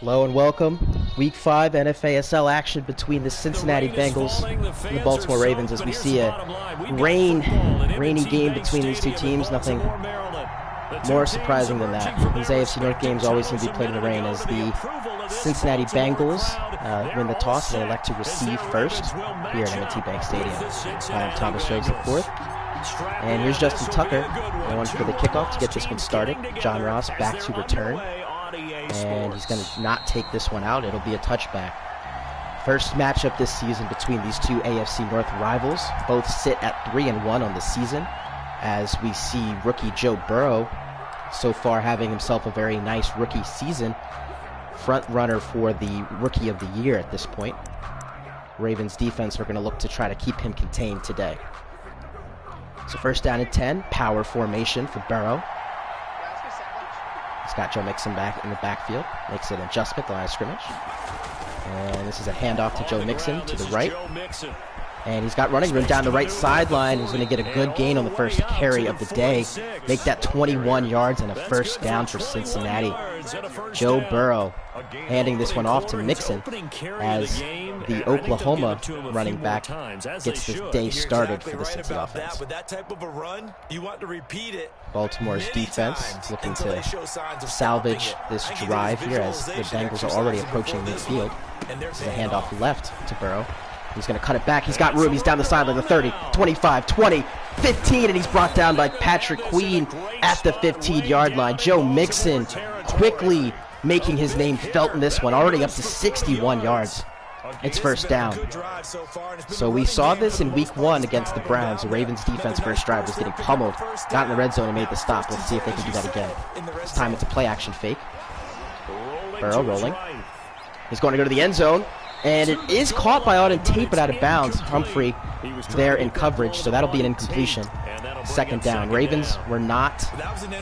Hello and welcome. Week 5 NFASL action between the Cincinnati Bengals and the Baltimore Ravens as we see a rainy game between these two teams. Nothing more surprising than that. These AFC North games always seem to be played in the rain as the Cincinnati Bengals win the toss and elect to receive first here at M&T Bank Stadium. I'm Thomas Jones IV. And here's Justin Tucker, going for the kickoff to get this one started. John Ross back to return. And he's going to not take this one out. It'll be a touchback. First matchup this season between these two AFC North rivals. Both sit at 3-1 on the season, as we see rookie Joe Burrow so far having himself a very nice rookie season. Front runner for the Rookie of the Year at this point. Ravens defense are going to look to try to keep him contained today. So first down and 10, power formation for Burrow. He's got Joe Mixon back in the backfield. Makes an adjustment, the line of scrimmage. And this is a handoff to Joe Mixon to the right. And he's got running room down the right sideline. He's going to get a good gain on the first carry of the day. Make that 21 yards and a first down for Cincinnati. Joe Burrow handing this one off to Mixon as the Oklahoma running back gets this day started for the Cincy offense. Baltimore's defense looking to salvage this drive here as the Bengals are already approaching midfield. This is a handoff left to Burrow. He's going to cut it back. He's got room. He's down the sideline, the 30, 25, 20, 15, and he's brought down by Patrick Queen at the 15-yard line. Joe Mixon quickly making his name felt in this one, already up to 61 yards. It's first down. So we saw this in week 1 against the Browns. The Ravens defense first drive was getting pummeled. Got in the red zone and made the stop. Let's see if they can do that again. This time it's a play action fake. Burrow rolling. He's going to go to the end zone. And it is caught by Auden Tate, but out of bounds. Humphrey there in coverage, so that'll be an incompletion. Second down. Ravens were not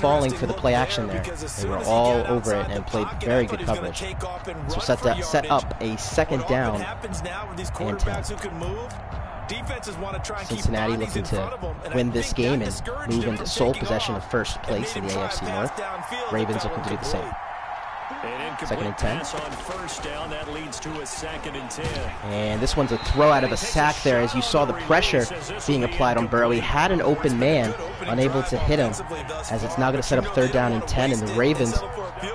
falling for the play action there. They were all over it and played very good coverage. So set up a second down and 10. Cincinnati looking to win this game and move into sole possession of first place in the AFC North. Ravens looking to do the same. Second and 10. And this one's a throw out of a sack there as you saw the pressure being applied on Burrow. He had an open man, unable to hit him, as it's now going to set up third down and 10, and the Ravens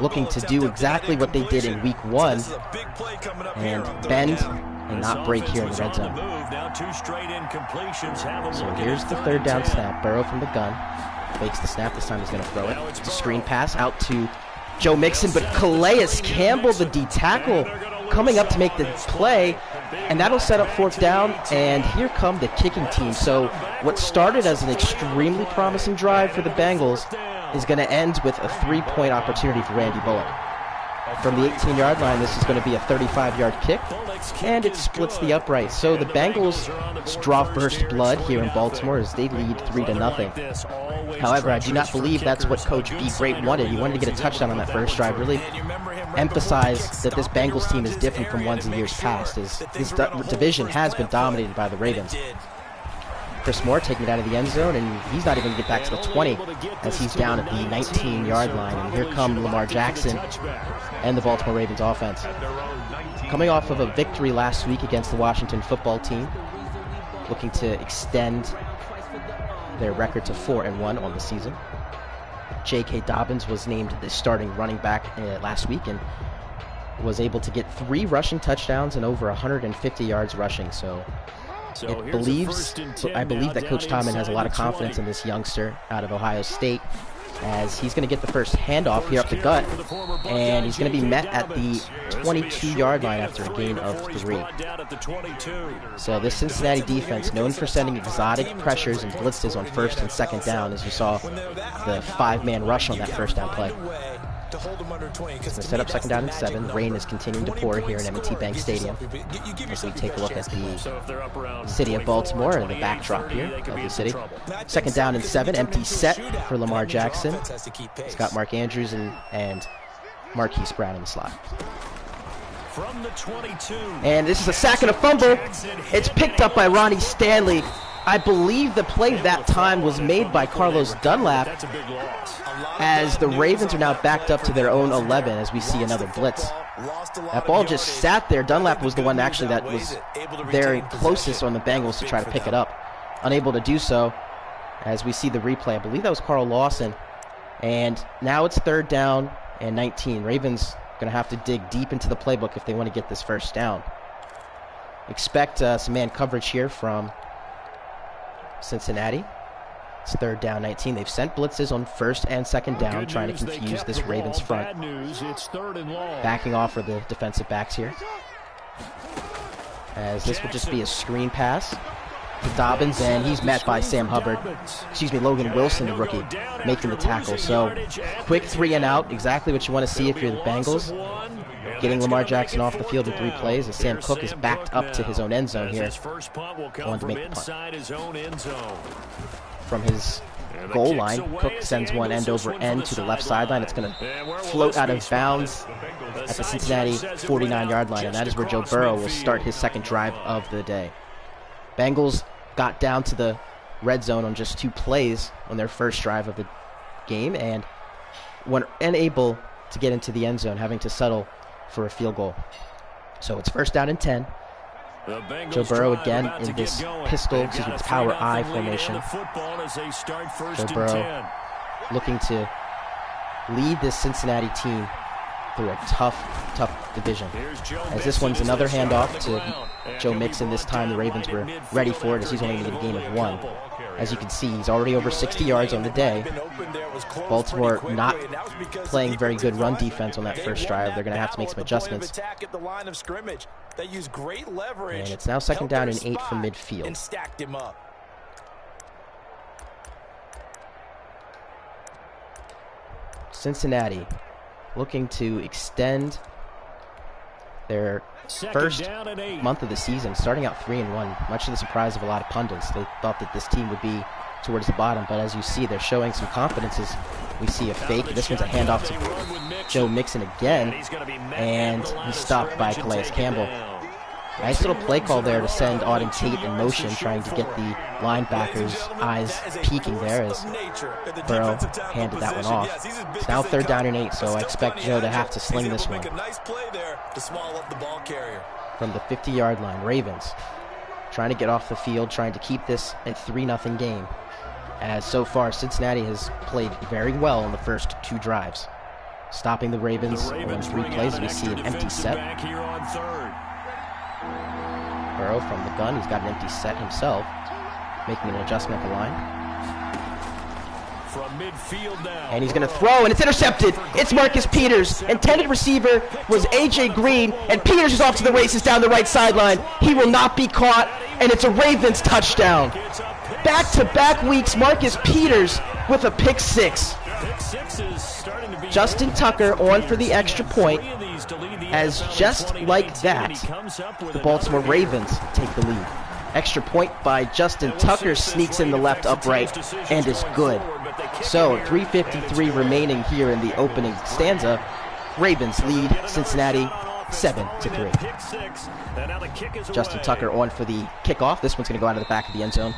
looking to do exactly what they did in week 1 and bend and not break here in the red zone. So here's the third down snap. Burrow from the gun fakes the snap. This time he's going to throw it. It's a screen pass out to Joe Mixon, but Calais Campbell, the D tackle, coming up to make the play, and that'll set up fourth down, and here come the kicking team. So what started as an extremely promising drive for the Bengals is going to end with a 3-point opportunity for Randy Bullock. From the 18-yard line, this is going to be a 35-yard kick, and it splits the upright. So the Bengals draw first blood here in Baltimore as they lead 3-0. However, I do not believe that's what Coach B. Great wanted. He wanted to get a touchdown on that first drive, really emphasize that this Bengals team is different from ones in years past, as this division has been dominated by the Ravens. Chris Moore taking it out of the end zone, and he's not even going to get back to the 20 as he's down at the 19-yard line. And here come Lamar Jackson and the Baltimore Ravens offense. Coming off of a victory last week against the Washington football team, looking to extend their record to 4-1 on the season. J.K. Dobbins was named the starting running back last week and was able to get 3 rushing touchdowns and over 150 yards rushing. So I believe that Coach Tomlin has a lot of confidence in this youngster out of Ohio State, as he's going to get the first handoff here up the gut, and he's going to be met at the 22-yard line after a gain of 3. So this Cincinnati defense, known for sending exotic pressures and blitzes on first and second down, as you saw the 5-man rush on that first down play. So set up second down and 7. Rain is continuing to pour here in M&T Bank Stadium as we take a look at the city of Baltimore and the backdrop here of the city. Second down and 7, empty set for Lamar Jackson. He's got Mark Andrews and Marquise Brown in the slot. And this is a sack and a fumble. It's picked up by Ronnie Stanley. I believe the play that time was made by Carlos Dunlap, as the Ravens are now backed up to their own 11 as we see another blitz. That ball just sat there. Dunlap was the one actually that was there closest on the Bengals to try to pick it up. Unable to do so as we see the replay. I believe that was Carl Lawson. And now it's 3rd down and 19. Ravens going to have to dig deep into the playbook if they want to get this first down. Expect some man coverage here from Cincinnati. It's 3rd down 19. They've sent blitzes on 1st and 2nd down, trying to confuse this Ravens front. Backing off for the defensive backs here, as this will just be a screen pass to Dobbins, and he's met by Logan Wilson, the rookie, making the tackle. So quick 3 and out, exactly what you want to see if you're the Bengals. Getting Lamar Jackson off the field in 3 plays, as Sam Cook is backed up to his own end zone here. Going to make the punt. From his goal line, Cook sends one end over end to the left sideline. It's going to float out of bounds at the Cincinnati 49-yard line, and that is where Joe Burrow will start his 2nd drive of the day. Bengals got down to the red zone on just 2 plays on their first drive of the game, and when unable to get into the end zone, having to settle for a field goal. So it's 1st down and 10. Joe Burrow again in this this power I formation. Joe Burrow looking to lead this Cincinnati team through a tough division. As this one's another handoff to Joe Mixon. This time the Ravens were ready for it, as he's only going to get a gain of 1. As you can see, he's already over 60 yards on the day. Baltimore not playing very good run defense on that first drive. They're going to have to make some adjustments. And it's now 2nd down and 8 from midfield. Cincinnati looking to extend their first month of the season, starting out 3-1, much to the surprise of a lot of pundits. They thought that this team would be towards the bottom, but as you see, they're showing some confidence as we see a fake. This one's a handoff to Joe Mixon again, and he's stopped by Calais Campbell. Nice little play call there to send Auden Tate in motion, trying to get the linebackers' eyes peeking there as Burrow handed that one off. It's now 3rd down and 8, so I expect Joe to have to sling this one. From the 50-yard line, Ravens trying to get off the field, trying to keep this a 3-0 game. As so far, Cincinnati has played very well in the first 2 drives. Stopping the Ravens on 3 plays, we see an empty set. Burrow from the gun, he's got an empty set himself, making an adjustment at the line. And he's going to throw, and it's intercepted. It's Marcus Peters. Intended receiver was A.J. Green, and Peters is off to the races down the right sideline. He will not be caught, and it's a Ravens touchdown. Back-to-back weeks, Marcus Peters with a pick 6. Justin Tucker on for the extra point, as just like that, the Baltimore Ravens take the lead. Extra point by Justin Tucker sneaks in the left upright and is good. So 3:53 remaining here in the opening stanza. Ravens lead Cincinnati 7-3. Justin Tucker on for the kickoff. This one's going to go out of the back of the end zone.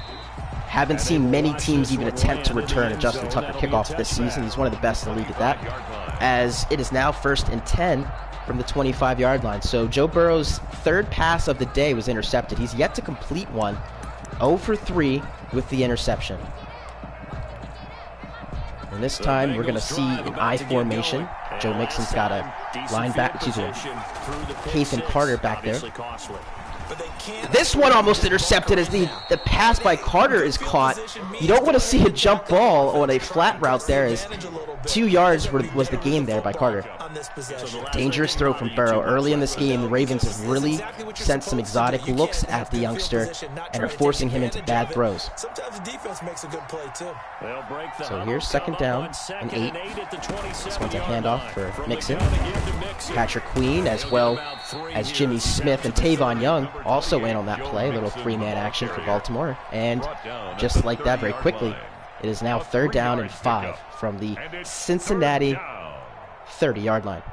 Haven't seen many teams even attempt to return a Justin Tucker kickoff this season. He's one of the best in the league at that. As it is now 1st and 10 from the 25-yard line. So Joe Burrow's 3rd pass of the day was intercepted. He's yet to complete one. 0 for 3 with the interception. And this time we're going to see an I formation. Joe Mixon's got a Nathan Carter back there. This one almost intercepted as the pass by Carter is caught. You don't want to see a jump ball on a flat route there, as 2 yards was the gain there by Carter. Dangerous throw from Burrow. Early in this game, the Ravens have really sent some exotic looks at the youngster and are forcing him into bad throws. So here's 2nd down and 8. This one's a handoff for Mixon. Patrick Queen, as well as Jimmy Smith and Tavon Young, also in on that play. A little 3-man action for Baltimore. And just like that, very quickly, it is now 3rd down and 5 from the Cincinnati 30-yard line.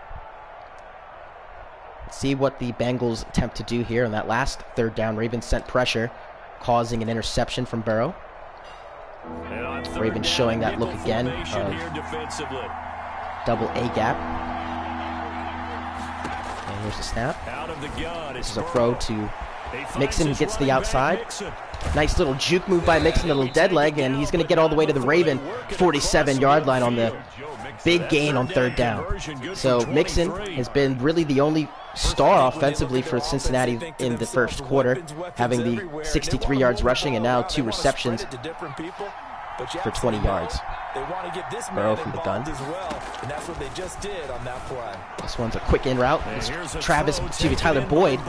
Let's see what the Bengals attempt to do here on that last 3rd down. Ravens sent pressure causing an interception from Burrow. Ravens showing that look again of double A gap. And here's the snap. This is a throw to Mixon, who gets to the outside. Nice little juke move by Mixon, a little dead leg, and he's going to get all the way to the Raven 47-yard line on the big gain on third down. So Mixon has been really the only star offensively for Cincinnati in the first quarter, having the 63 yards rushing and now 2 receptions for 20 yards. Burrow from the gun. This one's a quick in route. It's Tyler Boyd,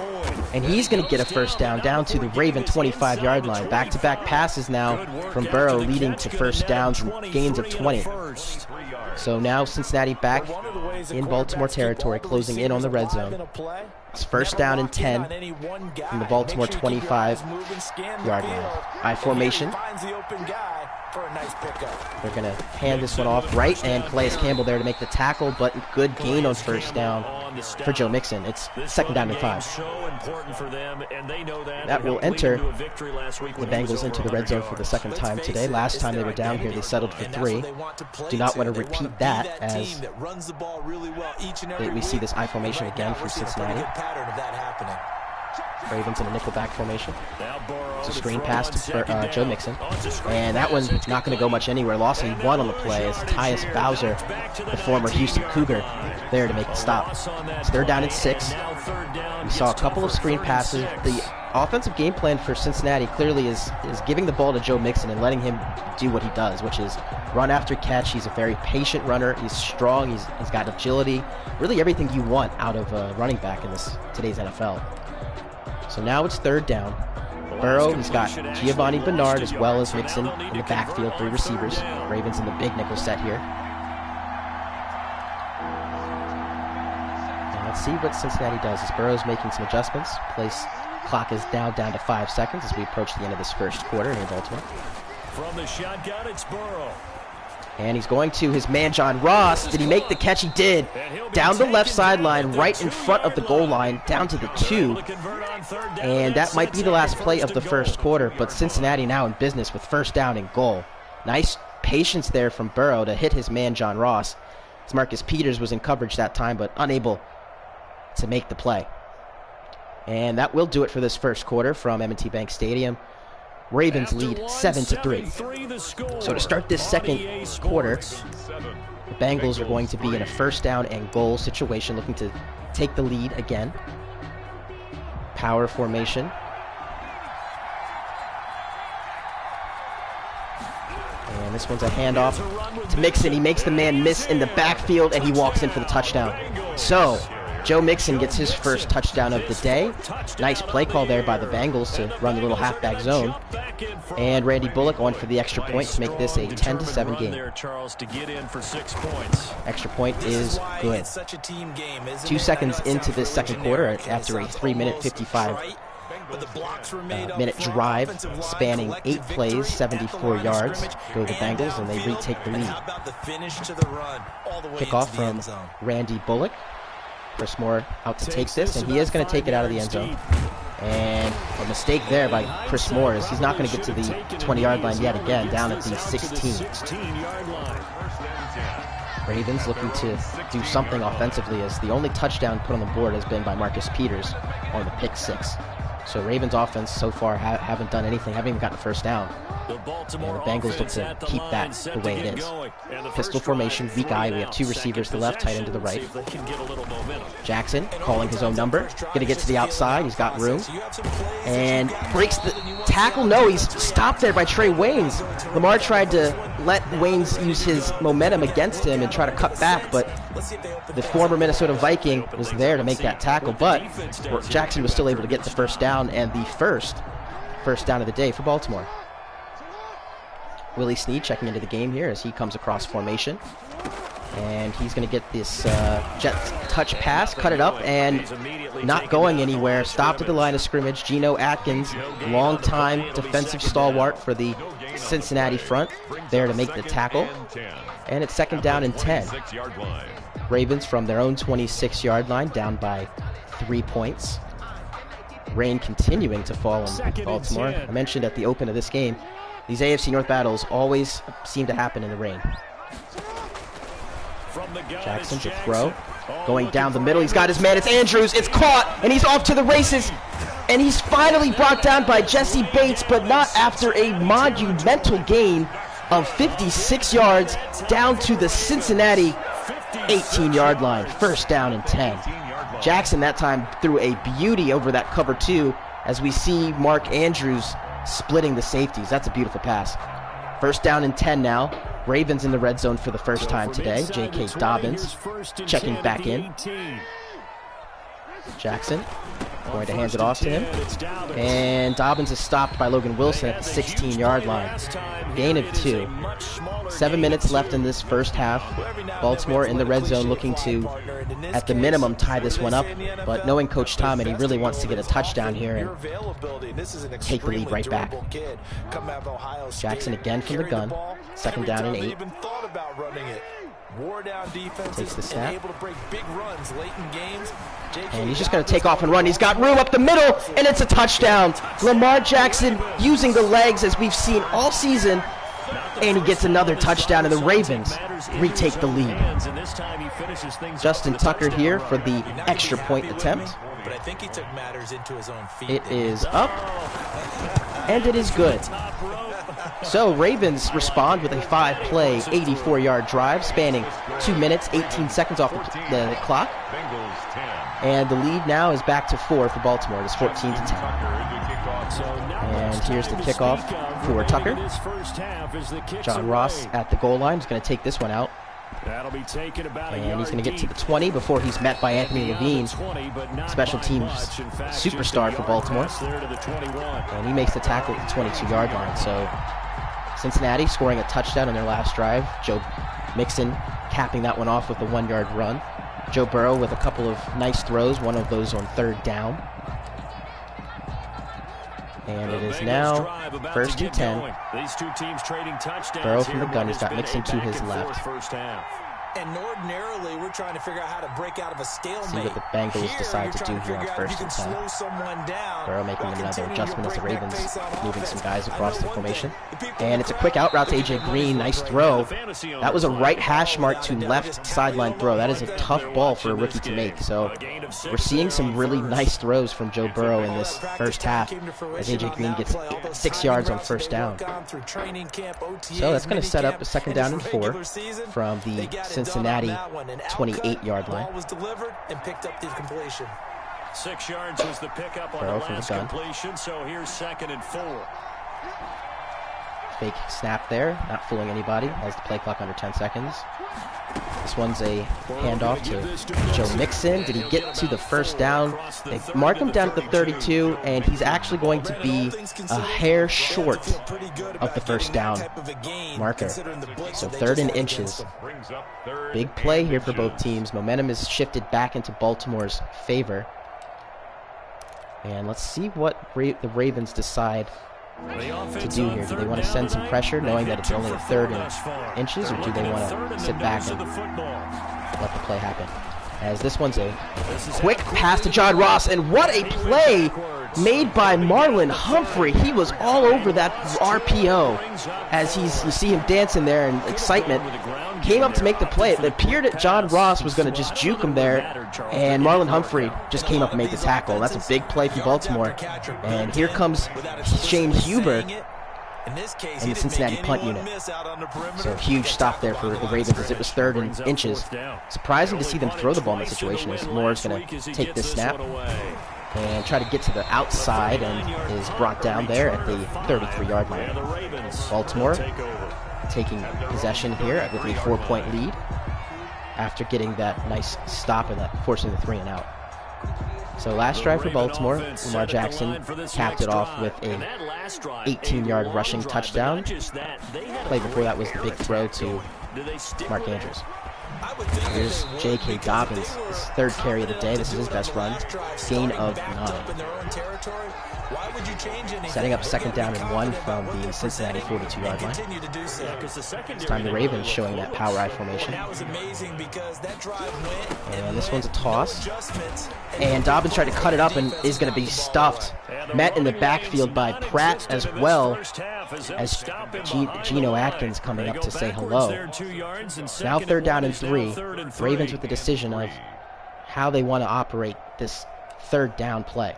and he's going to get a first down to the Raven 25-yard line. Back-to-back passes now from Burrow, leading to first downs and gains of 20. So now Cincinnati back in Baltimore territory, closing in on the red zone. It's first down and 10 from the Baltimore 25-yard line. I formation. They're going to hand this one off right, and Calais Campbell there to make the tackle, but good gain on first down for Joe Mixon. It's second down and 5. That will enter the Bengals into the red zone for the second time today. Last time they were down here, they settled for 3. Do not want to repeat that, as we see this I formation again from Cincinnati. Ravens in a nickelback formation. It's a screen pass to Joe Mixon. And that one's not going to go much anywhere. Loss of 1 on the play as Tyus Bowser, the former Houston Cougar, there to make the stop. It's third down and 6. We saw a couple of screen passes. The offensive game plan for Cincinnati clearly is giving the ball to Joe Mixon and letting him do what he does, which is run after catch. He's a very patient runner. He's strong. He's got agility. Really everything you want out of a running back in today's NFL. So now it's third down. Burrow, he's got Giovanni Bernard as well as Mixon in the backfield, 3 receivers. Ravens in the big nickel set here. Now let's see what Cincinnati does as Burrow's making some adjustments. Clock is now down to 5 seconds as we approach the end of this first quarter here in Baltimore. From the shotgun, it's Burrow. And he's going to his man, John Ross. Did he make the catch? He did. Down the left sideline, right in front of the goal line, down to the 2. And that might be the last play of the first quarter, but Cincinnati now in business with first down and goal. Nice patience there from Burrow to hit his man, John Ross. As Marcus Peters was in coverage that time, but unable to make the play. And that will do it for this first quarter from M&T Bank Stadium. Ravens lead 7-3. So to start this second quarter, the Bengals are going to be in a first down and goal situation, looking to take the lead again. Power formation. And this one's a handoff to Mixon. He makes the man miss in the backfield, and he walks in for the touchdown. So Joe Mixon gets his first touchdown of the day. Nice play call there by the Bengals to run the little halfback zone. And Randy Bullock on for the extra point to make this a 10-7 game. Extra point is good. 2 seconds into this second quarter after a 3-minute 55-minute drive spanning 8 plays, 74 yards. Go the Bengals, and they retake the lead. Kickoff from Randy Bullock. Chris Moore out to take this, and he is going to take it out of the end zone. And a mistake there by Chris Moore is he's not going to get to the 20-yard line yet again, down at the 16. Ravens looking to do something offensively, as the only touchdown put on the board has been by Marcus Peters on the pick 6. So Ravens offense so far haven't done anything, haven't even gotten a first down. And the Bengals look to keep that the way it is. Pistol formation, weak eye. We have 2 receivers to the left, tight end to the right. Jackson calling his own number. Going to get to the outside. He's got room. And breaks the tackle. No, he's stopped there by Trey Waynes. Lamar tried to let Waynes use his momentum against him and try to cut back, but the former Minnesota Viking was there to make that tackle. But Jackson was still able to get the first down, and the first down of the day for Baltimore. Willie Snead checking into the game here as he comes across formation. And he's going to get this jet touch pass, cut it up, and not going anywhere. Stopped at the line of scrimmage. Geno Atkins, longtime defensive stalwart for the Cincinnati front, there to make the tackle. And it's second down and 10. Ravens from their own 26-yard line, down by 3 points. rain continuing to fall in Baltimore. I mentioned at the open of this game, these AFC North battles always seem to happen in the rain. Jackson to throw. Going down the middle. He's got his man. It's Andrews. It's caught, and he's off to the races. And he's finally brought down by Jesse Bates, but not after a monumental gain of 56 yards down to the Cincinnati 18-yard line. First down and 10. Jackson that time threw a beauty over that cover 2 as we see Mark Andrews splitting the safeties. That's a beautiful pass. First down and 10 now. Ravens in the red zone for the first time today. J.K. Dobbins checking back in. Jackson going to hand it off to him. And Dobbins is stopped by Logan Wilson at the 16-yard line. Gain of 2. 7 minutes left in this first half. Baltimore in the red zone looking to, at the minimum, tie this one up. But knowing Coach Tom, and he really wants to get a touchdown here and take the lead right back. Jackson again from the gun. Second down and 8. Takes the snap. And he's just going to take off and run. He's got room up the middle, and it's a touchdown. Lamar Jackson using the legs as we've seen all season, and he gets another touchdown, and the Ravens retake the lead. Justin Tucker here for the extra point attempt. But I think he took matters into his own feet. It is up, and it is good. So Ravens respond with a 5-play, 84-yard drive spanning 2 minutes, 18 seconds off the clock. And the lead now is back to 4 for Baltimore. It's 14-10. And here's the kickoff for Tucker. John Ross at the goal line is going to take this one out. And he's going to get to the 20 before he's met by Anthony Levine, special teams superstar for Baltimore. And he makes the tackle at the 22-yard line. So Cincinnati scoring a touchdown in their last drive. Joe Mixon capping that one off with a 1-yard run. Joe Burrow with a couple of nice throws, one of those on third down. And it is now first and 10. Burrow from the gun. He's got Mixon to his left. And ordinarily, we're trying to figure out how to break out of a stalemate. See what the Bengals decide to do here on first and 10. Burrow making another adjustment as the Ravens moving some guys across the formation. And it's a quick out route to A.J. Green. Nice throw. That was a right hash mark to left sideline throw. That is a tough ball for a rookie to make. So we're seeing some really nice throws from Joe Burrow in this first half as A.J. Green gets 6 yards on first down. So that's going to set up a second down and 4 from the Cincinnati 28-yard line. 6 yards was the pickup on the last completion, so here's 2nd and 4. Fake snap there, not fooling anybody as the play clock under 10 seconds. This one's a handoff to Joe Mixon. Did he get to the first down? They mark him down at the 32, and he's actually going to be a hair short of the first down marker. So 3rd and inches. Big play here for both teams. Momentum is shifted back into Baltimore's favor. And let's see what the Ravens decide to do here. Do they want to send some pressure knowing that it's only a 3rd and inches, or do they want to sit back and let the play happen? As this one's a quick pass to John Ross, and what a play made by Marlon Humphrey. He was all over that RPO as you see him dancing there in excitement. Came up to make the play. It appeared that John Ross was going to just juke him there, and Marlon Humphrey just came up and made the tackle. That's a big play from Baltimore. And here comes Shane Huber in the Cincinnati punt unit. So huge stop there for the Ravens as it was 3rd and inches. Surprising to see them throw the ball in that situation as Moore's going to take this snap and try to get to the outside, and is brought down there at the 33-yard line. Baltimore taking possession here with a 4-point lead after getting that nice stop and that forcing the 3 and out. So last drive for Baltimore, Lamar Jackson capped it off with a 18-yard rushing touchdown. Play before that was the big throw to Mark Andrews. Here's J.K. Dobbins, his third carry of the day. This is his best run. Gain of 9. Setting up second down and 1 from the Cincinnati 42-yard line. This time the Ravens showing that power I formation. And this one's a toss. And Dobbins tried to cut it up and is going to be stuffed. Met in the backfield by Pratt as well as Geno Atkins coming up to say hello. Now third down and 3. Ravens with the decision of how they want to operate this third down play.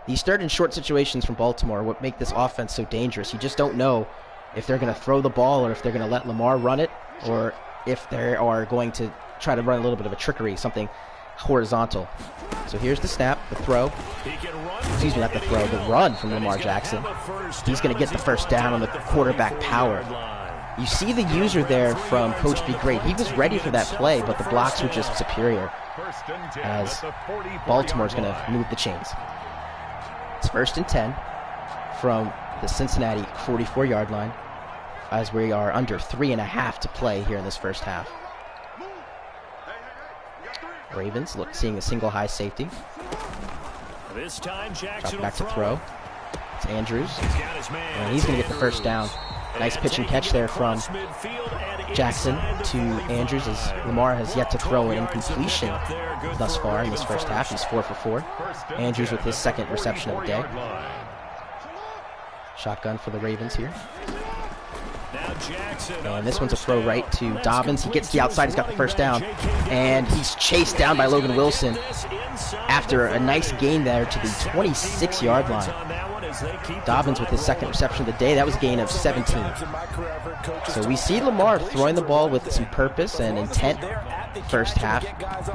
These third and short situations from Baltimore, what make this offense so dangerous. You just don't know if they're going to throw the ball or if they're going to let Lamar run it, or if they are going to try to run a little bit of a trickery, something horizontal. So here's the snap, the throw. Excuse me, not the throw, the run from Lamar Jackson. He's going to get the first down on the quarterback power. You see the user there from Coach Be Great. He was ready for that play, but the blocks were just superior as Baltimore's going to move the chains. It's 1st and 10 from the Cincinnati 44-yard line as we are under 3.5 to play here in this first half. Ravens seeing a single high safety. Drop back to throw. It's Andrews. And he's going to get the first down. Nice pitch and catch there from Jackson to Andrews as Lamar has yet to throw an incompletion thus far in this first half. He's 4 for 4. Andrews with his second reception of the day. Shotgun for the Ravens here. And this one's a throw right to Dobbins. He gets the outside. He's got the first down. And he's chased down by Logan Wilson after a nice gain there to the 26-yard line. Dobbins with his second reception of the day. That was a gain of 17. So we see Lamar throwing the ball with some purpose and intent first half.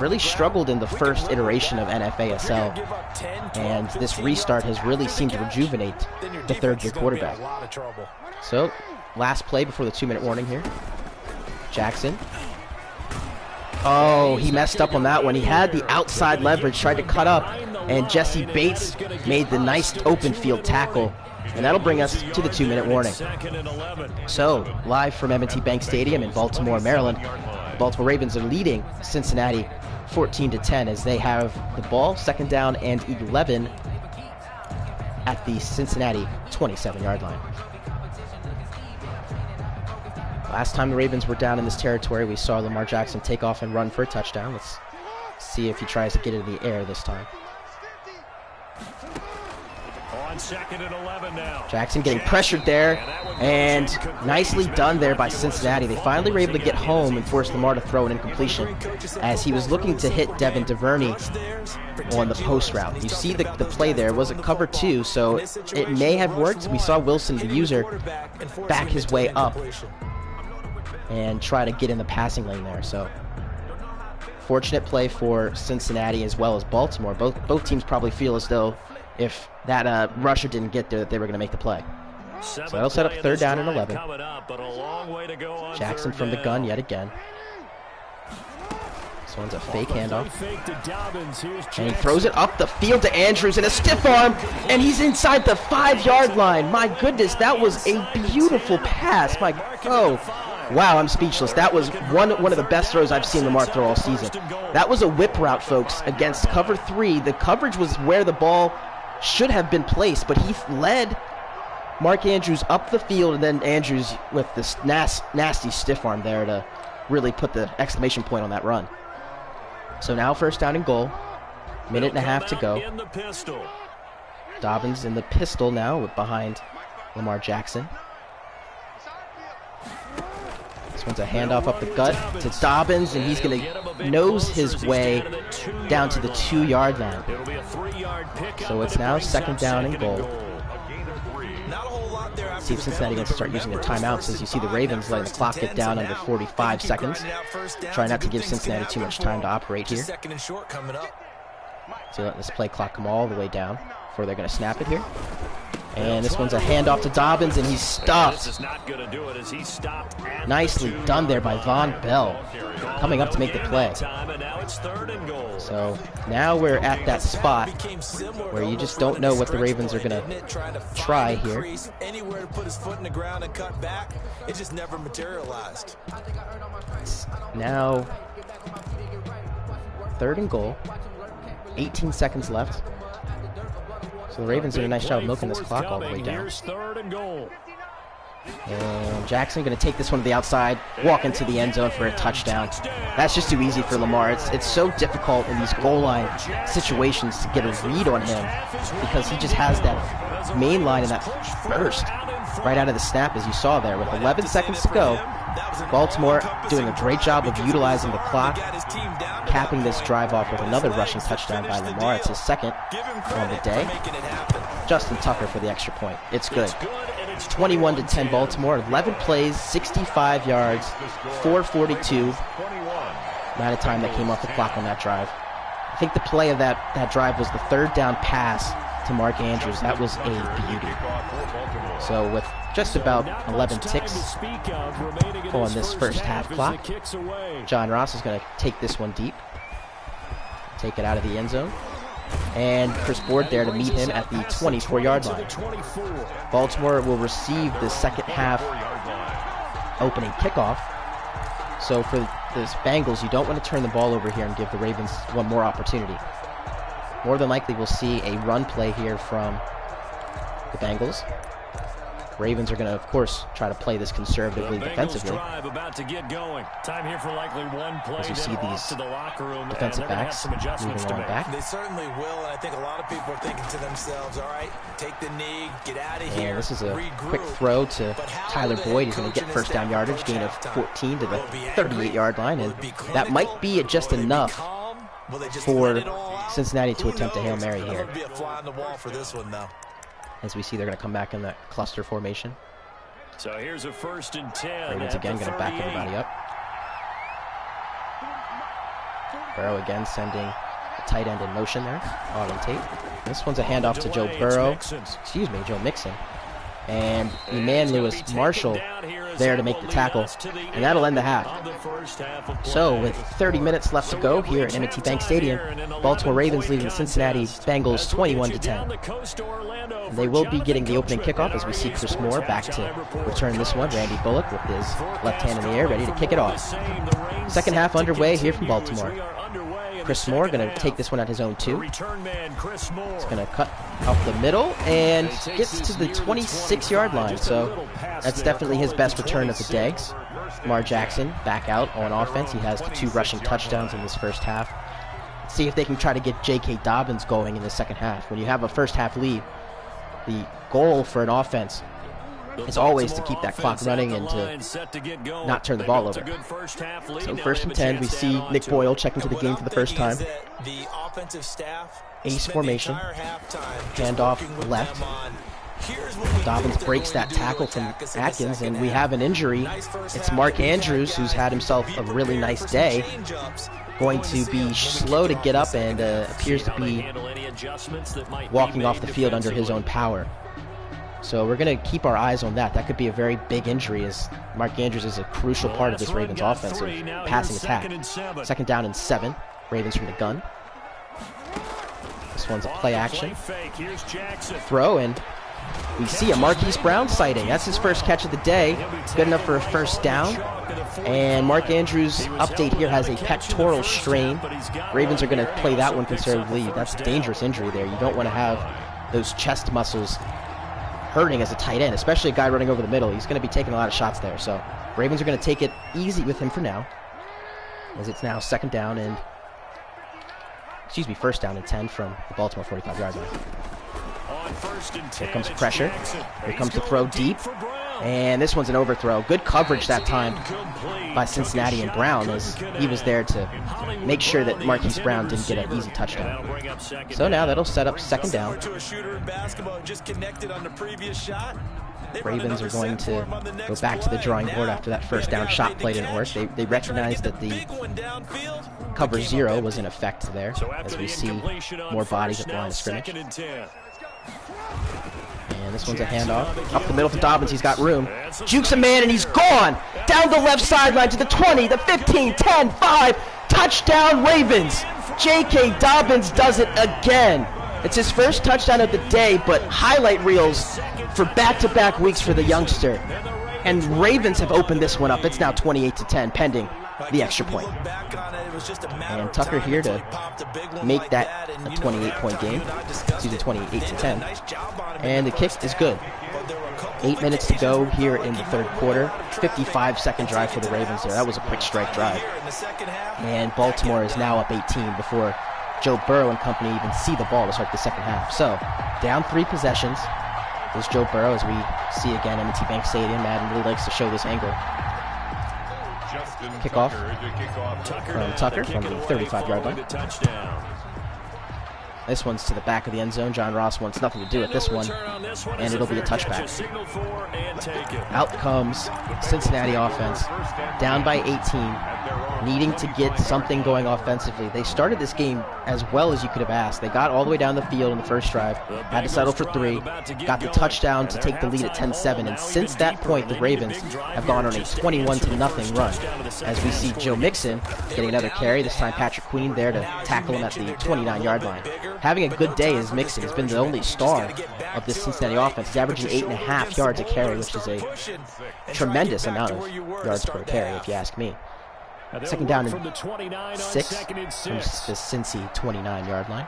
Really struggled in the first iteration of NFASL. And this restart has really seemed to rejuvenate the third-year quarterback. So last play before the 2-minute warning here. Jackson. Oh, he messed up on that one. He had the outside leverage, tried to cut up, and Jesse Bates made the nice open field tackle. And that'll bring us to the 2-minute warning. So, live from M&T Bank Stadium in Baltimore, Maryland, the Baltimore Ravens are leading Cincinnati 14-10 as they have the ball, second down and 11 at the Cincinnati 27-yard line. Last time the Ravens were down in this territory, we saw Lamar Jackson take off and run for a touchdown. Let's see if he tries to get it in the air this time. On 2nd and 11 now. Jackson getting pressured there, and nicely done there by Cincinnati. They finally were able to get home and force Lamar to throw an incompletion as he was looking to hit Devin DuVernay on the post route. You see the play there. It was a cover 2, so it may have worked. We saw Wilson, the user, back his way up and try to get in the passing lane there. So fortunate play for Cincinnati as well as Baltimore. Both teams probably feel as though if that rusher didn't get there that they were going to make the play. So that'll set up third down and 11. Jackson from the gun yet again. This one's a fake handoff. And he throws it up the field to Andrews in a stiff arm, and he's inside the 5-yard line. My goodness, that was a beautiful pass. Wow, I'm speechless. That was one of the best throws I've seen Lamar throw all season. That was a whip route, folks, against cover 3. The coverage was where the ball should have been placed, but he led Mark Andrews up the field, and then Andrews with this nasty stiff arm there to really put the exclamation point on that run. So now first down and goal. Minute and a half to go. Dobbins in the pistol now behind Lamar Jackson. This one's a handoff up the gut to Dobbins, and he's going to nose his way down to the 2-yard line. So it's now second down and goal. See if Cincinnati wants to start using their timeouts as you see the Ravens letting the clock get down under 45 seconds. Try not to give Cincinnati too much time to operate here. So let this play clock come all the way down before they're going to snap it here. And this one's a handoff to Dobbins, and he's stuffed. Nicely done there by Von Bell, coming up to make the play. So now we're at that spot where you just don't know what the Ravens are going to try here. Anywhere to put his foot in the ground and cut back, it just never materialized. Now 3rd and goal, 18 seconds left. So the Ravens did a nice job of milking this clock all the way down. And Jackson going to take this one to the outside, walk into the end zone for a touchdown. That's just too easy for Lamar. It's so difficult in these goal line situations to get a read on him because he just has that main line and that burst right out of the snap, as you saw there. With 11 seconds to go, Baltimore doing a great job of utilizing the clock, capping this drive off with another rushing touchdown by Lamar. It's his second on the day. Justin Tucker for the extra point. It's good. 21-10 Baltimore, 11 plays, 65 yards, 4:42. Amount of time that came off the clock on that drive. I think the play of that drive was the 3rd down pass to Mark Andrews. That was a beauty. So with just about 11 ticks on this first half clock, John Ross is going to take this one deep, take it out of the end zone. And Chris Board there to meet him at the 24-yard line. Baltimore will receive the second half opening kickoff. So for the Bengals, you don't want to turn the ball over here and give the Ravens one more opportunity. More than likely, we'll see a run play here from the Bengals. Ravens are going to, of course, try to play this conservatively defensively. As you see these defensive backs moving along back. They certainly will, and I think a lot of people are thinking to themselves, all right, take the knee, get out of here. And this is a quick throw to Tyler Boyd. He's going to get first down yardage, gain of 14 to the 38-yard line, and that might be just enough for Cincinnati to attempt a Hail Mary here. As we see, they're going to come back in that cluster formation. So here's a 1st and 10. Ravens again going to back everybody up. Burrow again sending a tight end in motion there. Auden Tate. This one's a handoff to Joe Mixon. And Eman Lewis Marshall there to make the tackle, and that'll end the half. So with 30 minutes left to go here at M&T Bank Stadium, Baltimore Ravens leading the Cincinnati Bengals 21-10. They will be getting the opening kickoff as we see Chris Moore back to return this one. Randy Bullock with his left hand in the air, ready to kick it off. Second half underway here from Baltimore. Chris Moore going to take this one at his own 2. He's going to cut up the middle and gets to the 26-yard line. So that's definitely his best return of the day. Lamar Jackson back out on offense. He has the 2 rushing touchdowns in this first half. See if they can try to get J.K. Dobbins going in the second half. When you have a first half lead, the goal for an offense is always to keep that clock running and to not turn the ball over. So 1st and 10, we see Nick Boyle checking to the game for the first time. Ace formation, handoff left. Dobbins breaks that tackle from Atkins, and we have an injury. It's Mark Andrews, who's had himself a really nice day, going to be slow to get up and appears to be walking off the field under his own power. So we're going to keep our eyes on that. That could be a very big injury, as Mark Andrews is a crucial part of this Ravens offensive passing attack. 2nd down and 7. Ravens from the gun. This one's a play action throw, and we see a Marquise Brown sighting. That's his first catch of the day. Good enough for a first down. And Mark Andrews' update here has a pectoral strain. Ravens are going to play that one conservatively. That's a dangerous injury there. You don't want to have those chest muscles hurting as a tight end, especially a guy running over the middle. He's going to be taking a lot of shots there. So Ravens are going to take it easy with him for now, as it's now 2nd down and, 1st down and 10 from the Baltimore 45-yard line. Here comes pressure. Here comes the throw deep. And this one's an overthrow. Good coverage that time by Cincinnati and Brown, as he was there to make sure that Marquise Brown didn't get an easy touchdown. So now that'll set up 2nd down. Ravens are going to go back to the drawing board after that first down shot play didn't work. They recognized that the cover 0 was in effect there, as we see more bodies at the line of scrimmage. And this one's a handoff. Up the middle for Dobbins. He's got room. Jukes a man, and he's gone. Down the left sideline to the 20, the 15, 10, 5. Touchdown, Ravens. J.K. Dobbins does it again. It's his first touchdown of the day, but highlight reels for back-to-back weeks for the youngster. And Ravens have opened this one up. It's now 28-10, pending the extra point. And Tucker here to make that a 28-point game. Excuse me, 28-10. And the kick is good. 8 minutes to go here in the third quarter. 55-second drive for the Ravens there. That was a quick strike drive. And Baltimore is now up 18 before Joe Burrow and company even see the ball to start the second half. So, down 3 possessions. There's Joe Burrow, as we see again, M&T Bank Stadium. Madden really likes to show this angle. Kickoff from Tucker from the 35-yard line. This one's to the back of the end zone. John Ross wants nothing to do with this one, and it'll be a touchback. Out comes Cincinnati offense, down by 18, needing to get something going offensively. They started this game as well as you could have asked. They got all the way down the field in the first drive, had to settle for 3, got the touchdown to take the lead at 10-7, and since that point, the Ravens have gone on a 21-0 run. As we see Joe Mixon getting another carry, this time Patrick Queen there to tackle him at the 29-yard line. Having a good day is Mixon. He's been the only star of this Cincinnati offense. He's averaging 8.5 yards a carry, which is a tremendous amount of yards per carry, if you ask me. Second down and 6 from the Cincy 29-yard line.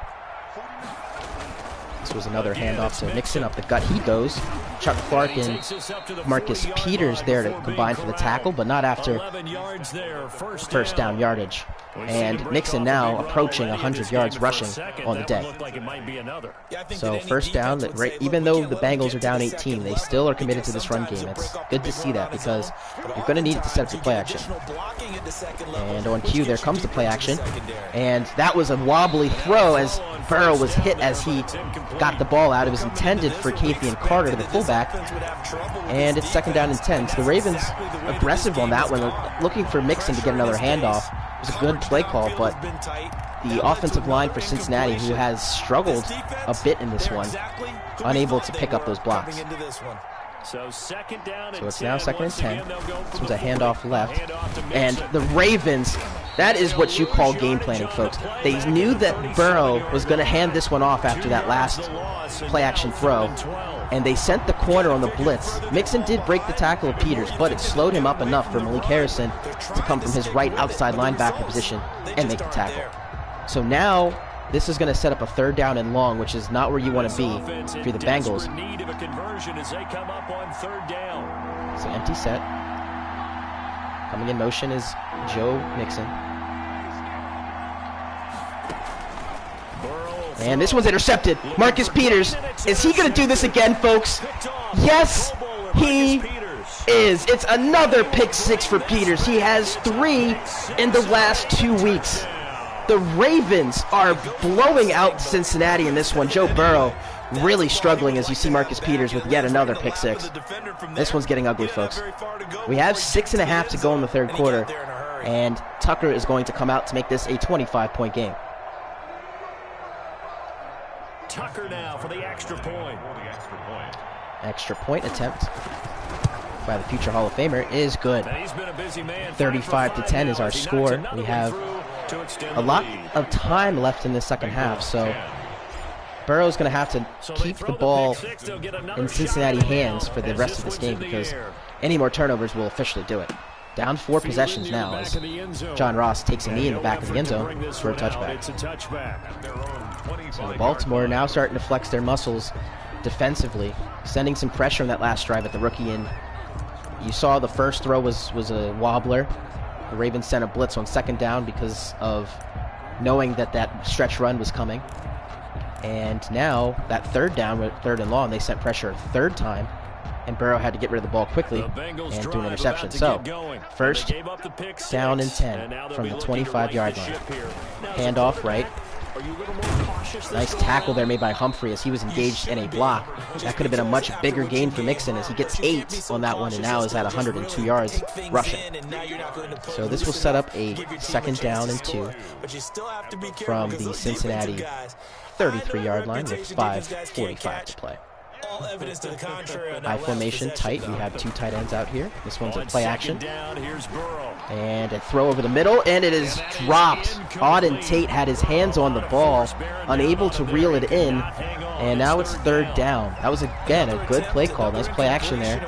This was another handoff to Mixon. Up the gut he goes. Chuck Clark and Marcus Peters there to combine for the tackle, but not after first down yardage. And Mixon now approaching 100 yards rushing on the day. So first down, even though the Bengals are down 18, they still are committed to this run game. It's good to see that because you're going to need it to set up the play action. And on cue, there comes the play action. And that was a wobbly throw as Burrow was hit as he got the ball out. It was intended for Kathian Carter, the fullback. And it's second down and 10. So the Ravens aggressive on that one, looking for Mixon to get another handoff. It was a good play call, but the offensive line for Cincinnati, who has struggled a bit in this one, unable to pick up those blocks. So it's now second and 10. This was a handoff left. And the Ravens, that is what you call game planning, folks. They knew that Burrow was going to hand this one off after that last play-action throw, and they sent the corner on the blitz. Mixon did break the tackle of Peters, but it slowed him up enough for Malik Harrison to come from his right outside linebacker position and make the tackle. So now this is going to set up a third down and long, which is not where you want to be if you're the Bengals. It's an empty set. Coming in motion is Joe Mixon. And this one's intercepted. Marcus Peters. Is he going to do this again, folks? Yes, he is. It's another pick 6 for Peters. He has 3 in the last 2 weeks. The Ravens are blowing out Cincinnati in this one. Joe Burrow really struggling as you see Marcus Peters with yet another pick 6. This one's getting ugly, folks. We have 6.5 to go in the third quarter, and Tucker is going to come out to make this a 25-point game. Tucker now for the extra point. Extra point attempt by the future Hall of Famer is good. 35-10 is our score. We have a lot of time left in the second half, so Burrow's going to have to keep the ball in Cincinnati hands for the rest of this game because any more turnovers will officially do it. Down 4 possessions now as John Ross takes a knee in the back of the end zone for a touchback. So Baltimore now starting to flex their muscles defensively, sending some pressure on that last drive at the rookie. And you saw the first throw was a wobbler. The Ravens sent a blitz on second down because of knowing that stretch run was coming. And now that third down, third and long, they sent pressure a third time. And Burrow had to get rid of the ball quickly and do an interception. So, first down and 10 from the 25-yard line. Handoff right. Nice tackle there made by Humphrey as he was engaged in a block. That could have been a much bigger gain for Mixon as he gets 8 on that one and now is at 102 yards rushing. So this will set up a second down and 2 from the Cincinnati 33-yard line with 5:45 to play. All evidence to the contrary. High formation, tight. We have 2 tight ends out here. This one's a play action. And a throw over the middle, and it is dropped. Auden Tate had his hands on the ball, unable to reel it in, and now it's 3rd down. That was, again, a good play call. Nice play action there.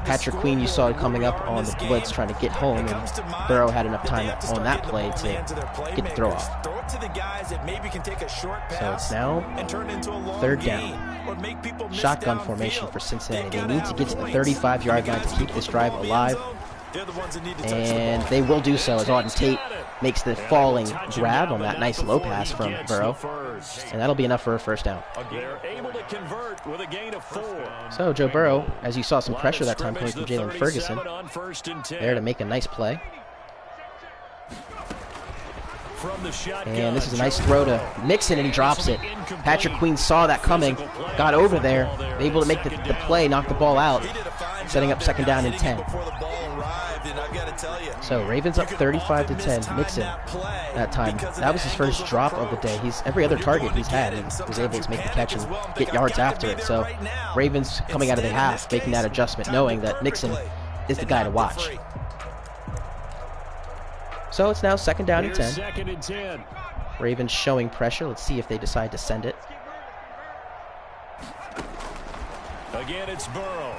Patrick Queen, you saw it coming up on the blitz, trying to get home, and Burrow had enough time on that play to get the throw off. So it's now 3rd down. Shotgun formation for Cincinnati. They need to get to the 35-yard line to keep this drive alive, and they will do so as Auden Tate makes the falling grab on that nice low pass from Burrow, and that'll be enough for a 1st down. So Joe Burrow, as you saw some pressure that time coming from Jalen Ferguson, there to make a nice play. And this is a nice throw to Mixon, and he drops it. Patrick Queen saw that coming, got over there, able to make the play, knock the ball out, setting up 2nd down and 10. So Ravens up 35-10. Mixon that time. That was his first drop of the day. Every other target he's had, and was able to make the catch and get yards after it. So Ravens coming out of the half, making that adjustment, knowing that Mixon is the guy to watch. So it's now 2nd down and 10. Ravens showing pressure. Let's see if they decide to send it. Again, it's Burrow.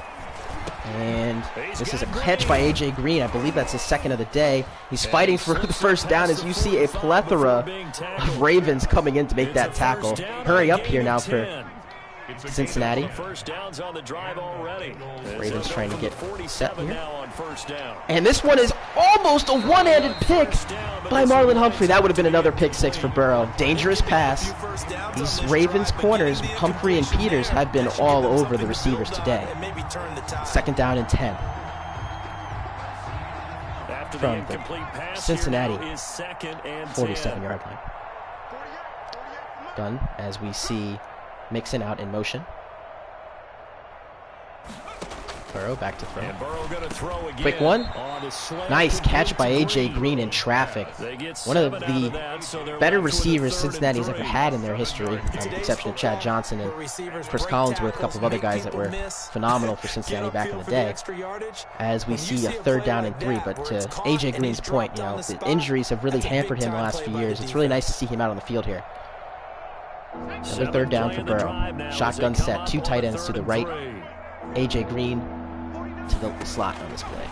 And this is a catch by A.J. Green. I believe that's his 2nd of the day. He's fighting for the 1st down as you see a plethora of Ravens coming in to make that tackle. Hurry up here now for Cincinnati. Ravens trying to get set here. And this one is almost a one-handed pick by Marlon Humphrey. That would have been another pick 6 for Burrow. Dangerous pass. These Ravens corners, Humphrey and Peters, have been all over the receivers today. 2nd down and 10. From the Cincinnati 47-yard line. Done as we see Mixon out in motion. Burrow back to throw. Quick one. Nice catch by A.J. Green in traffic. One of the better receivers Cincinnati's ever had in their history, with the exception of Chad Johnson and Chris Collinsworth, a couple of other guys that were phenomenal for Cincinnati back in the day. As we see a 3rd down and 3, but to A.J. Green's point, the injuries have really hampered him the last few years. It's really nice to see him out on the field here. Another 3rd down for Burrow. Shotgun set, 2 tight ends to the right. A.J. Green to the slot on this play.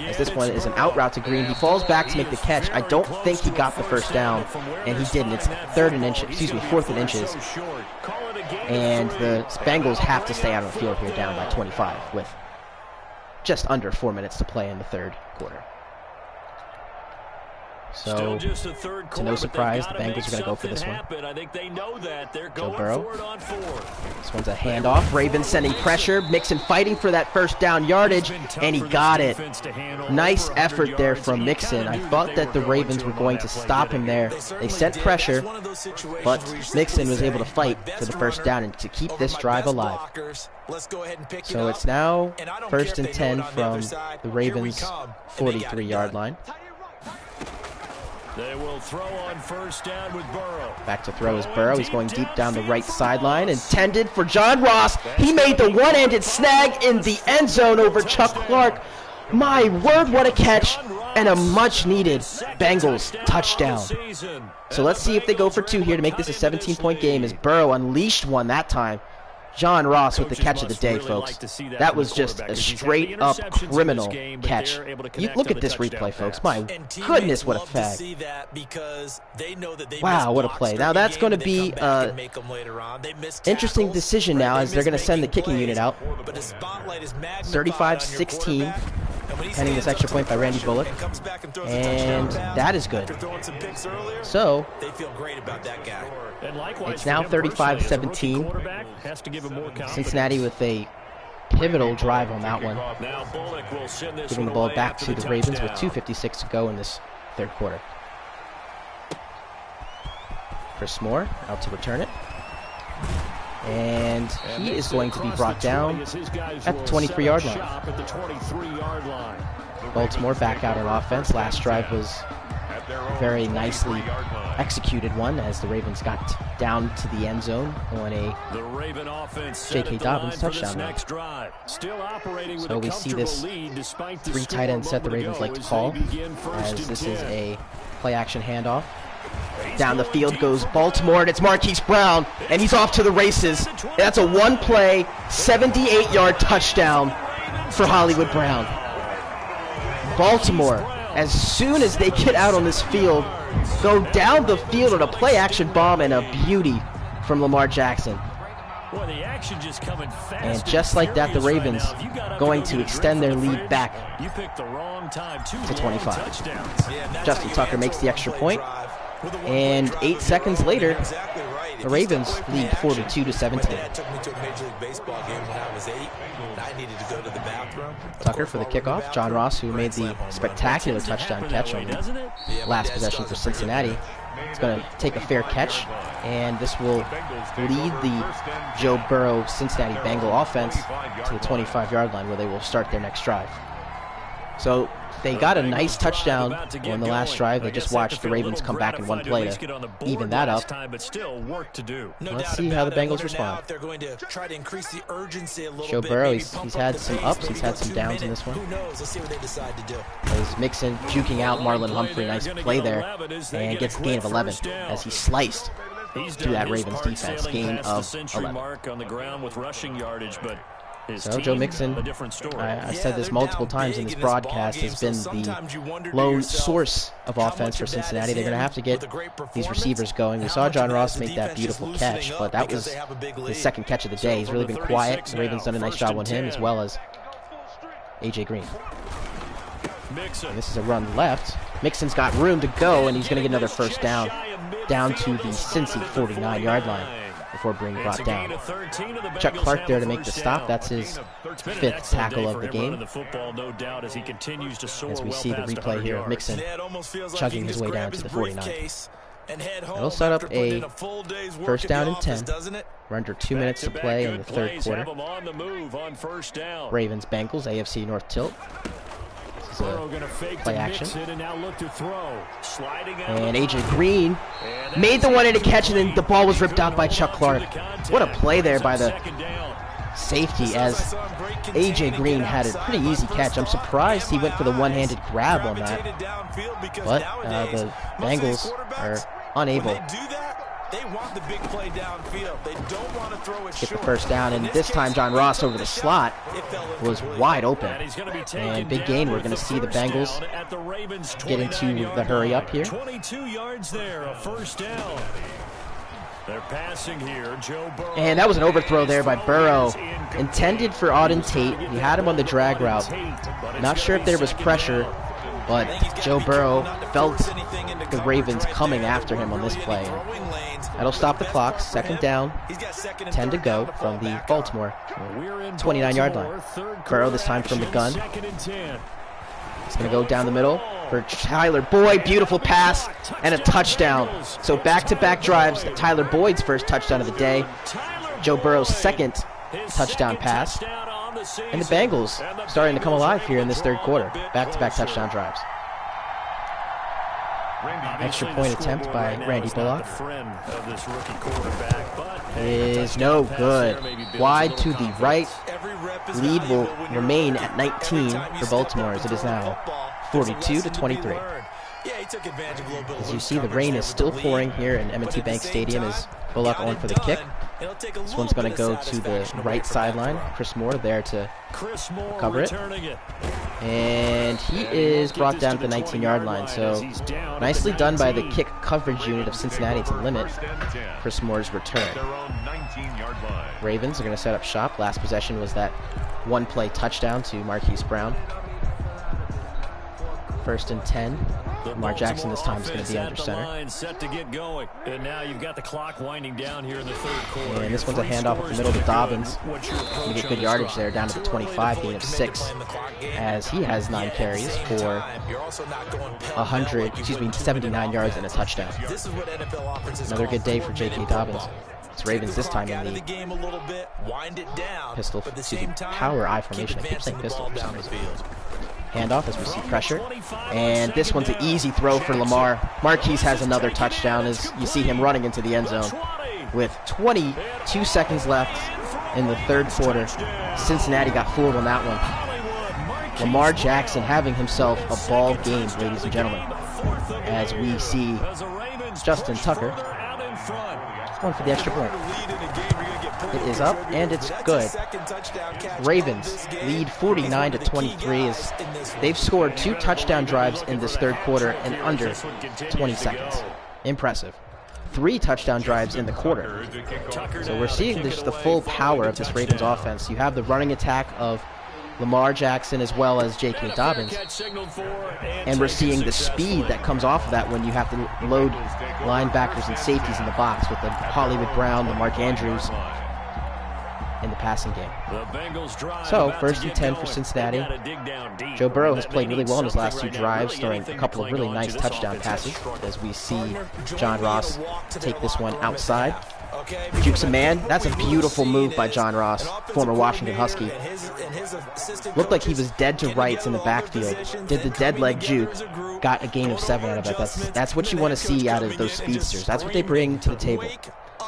As this one is an out route to Green. He falls back to make the catch. I don't think he got the 1st down, and he didn't. It's 4th and inches. And the Bengals have to stay out of the field here, down by 25 with just under 4 minutes to play in the 3rd quarter. So, to no surprise, the Bengals are going to go for this one. Joe Burrow. This one's a handoff. Ravens sending pressure. Mixon fighting for that 1st down yardage, and he got it. Nice effort there from Mixon. I thought that the Ravens were going to stop him there. They sent pressure, but Mixon was able to fight for the 1st down and to keep this drive alive. So it's now 1st and 10 from the Ravens' 43-yard line. They will throw on 1st down with Burrow. Back to throw is Burrow. He's going deep down the right sideline. Intended for John Ross. He made the one-handed snag in the end zone over Chuck Clark. My word, what a catch. And a much-needed Bengals touchdown. So let's see if they go for 2 here to make this a 17-point game as Burrow unleashed one that time. John Ross with the catch of the day, folks. That was just a straight-up criminal catch. You look at this replay, folks. My goodness, what a fag. Wow, what a play. Now that's going to be an interesting decision now as they're going to send the kicking unit out. 35-16. Pending this extra point by Randy Bullock. And that is good. So, it's now 35-17. Cincinnati with a pivotal drive on that one. Giving the ball back to the Ravens with 2:56 to go in this 3rd quarter. Chris Moore out to return it. And he is going to be brought down at the 23-yard line. Baltimore back out on offense. Last drive was very nicely executed one as the Ravens got down to the end zone on a J.K. Dobbins touchdown run. So we see this 3 tight end set the Ravens like to call, as this is a play-action handoff. Down the field goes Baltimore, and it's Marquise Brown, and he's off to the races. That's a one-play, 78-yard touchdown for Hollywood Brown. Baltimore, as soon as they get out on this field, go down the field on a play-action bomb and a beauty from Lamar Jackson. And just like that, the Ravens going to extend their lead back to 25. Justin Tucker makes the extra point, and 8 seconds later, the Ravens lead 42-17. Tucker for the kickoff. John Ross, who made the spectacular touchdown catch on the last possession for Cincinnati, is going to take a fair catch, and this will lead the Joe Burrow Cincinnati Bengal offense to the 25-yard line, where they will start their next drive. So they got a nice touchdown on the last drive. They just watched the Ravens come back in one play to even that up. Let's see how the Bengals respond. Joe Burrow, he's had some ups, he's had some downs in this one. As Mixon juking out Marlon Humphrey, nice play there, and gets a gain of 11 as he sliced through that Ravens defense. Gain of 11. So Joe Mixon, I said this multiple times in this broadcast, has been the lone source of offense for Cincinnati. They're going to have to get these receivers going. We saw John Ross make that beautiful catch, but that was his second catch of the day. He's really been quiet. The Ravens done a nice job on him, as well as A.J. Green. And this is a run left. Mixon's got room to go, and he's going to get another first down to the Cincy 49-yard line before being brought down. Chuck Clark there to make the stop. That's his 5th tackle of the game. As we see the replay here of Mixon chugging his way down to the 49. It'll set up a first down and 10. We're under 2 minutes to play in the third quarter. Ravens Bengals, AFC North tilt. This is a play action. And A.J. Green made the one-handed catch, and then the ball was ripped out by Chuck Clark. What a play there by the safety, as A.J. Green had a pretty easy catch. I'm surprised he went for the one-handed grab on that. But the Bengals are unable They want the big play downfield. They don't want to throw it get the first down, and this time John Ross over the slot was wide open. And big gain. We're going to see the Bengals get into the hurry up here. 22 yards there, a first down. They're passing here, Joe Burrow. And that was an overthrow there by Burrow, intended for Auden Tate. He had him on the drag route. Not sure if there was pressure, but Joe Burrow felt the Ravens coming after him on this play. That'll stop the clock. Second down, 10 to go from the Baltimore 29-yard line. Burrow this time from the gun. He's going to go down the middle for Tyler Boyd. Beautiful pass and a touchdown. So back-to-back drives. Tyler Boyd's first touchdown of the day. Joe Burrow's second touchdown pass. And the Bengals starting to come alive here in this third quarter. Back-to-back touchdown drives. Extra point attempt by Randy Bullock is no good. Wide to the right. Lead will remain at 19 for Baltimore, as it is now 42-23. As you see, the rain is still pouring here in M&T Bank Stadium as Bullock on for the kick. This one's going to go to the right sideline. Chris Moore there to cover it. And he is brought down to the 19-yard line. So nicely done by the kick coverage unit of Cincinnati to limit Chris Moore's return. Ravens are going to set up shop. Last possession was that one-play touchdown to Marquise Brown. First and 10. Lamar Jackson this time is going to be under center. Set to get going. And now you've got the clock winding down here in the third quarter. And this one's a handoff up the middle to Dobbins. Going to get good yardage there, down to the 25, gain of 6, as he has 9 carries for 79 yards and a touchdown. Another good day for J.K. Dobbins. It's Ravens this time in the power I formation. I keep saying pistol for some reason. Handoff as we see pressure. And this one's an easy throw for Lamar. Marquise has another touchdown as you see him running into the end zone. With 22 seconds left in the third quarter, Cincinnati got fooled on that one. Lamar Jackson having himself a ball game, ladies and gentlemen, as we see Justin Tucker going for the extra point. It is up, and it's good. Ravens lead 49-23 as they've scored 2 touchdown drives in this third quarter in under 20 seconds. Impressive. 3 touchdown drives in the quarter. So we're seeing the full power of this Ravens offense. You have the running attack of Lamar Jackson as well as J.K. Dobbins. And we're seeing the speed that comes off of that when you have to load linebackers and safeties in the box with the Hollywood Brown, the Mark Andrews in the passing game. So, 1st and 10 for Cincinnati. Joe Burrow has played really well in his last 2 drives, throwing a couple of really nice touchdown passes, as we see John Ross take this one outside. Jukes a man. That's a beautiful move by John Ross, former Washington Husky. Looked like he was dead to rights in the backfield. Did the dead leg juke. Got a gain of 7 out of it. That's what you want to see out of those speedsters. That's what they bring to the table.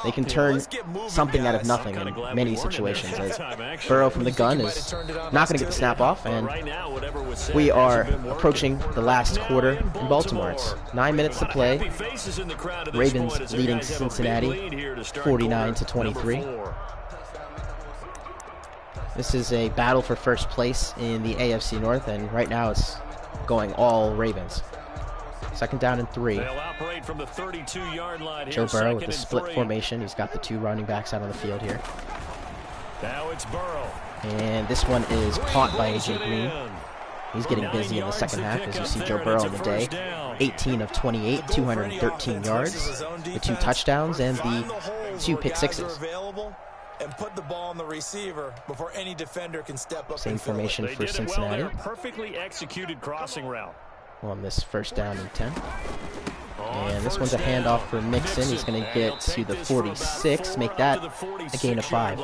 They can turn something out of nothing in many situations. As Burrow from the gun is not going to get the snap off, and we are approaching the last quarter in Baltimore. It's 9 minutes to play. Ravens leading Cincinnati 49-23. This is a battle for first place in the AFC North, and right now it's going all Ravens. 2nd down and 3. Joe Burrow with the split formation. He's got the 2 running backs out on the field here. Now it's Burrow. And this one is caught by A.J. Green. He's getting busy in the second half as you see Joe Burrow on the day. 18 of 28, 213 yards, the 2 touchdowns, and the 2 pick sixes. And put the ball on the receiver before any defender can step up. Same formation for Cincinnati. Perfectly executed crossing route. On this 1st down and 10. And this one's a handoff for Mixon. He's going to get to the 46, make that a gain of 5.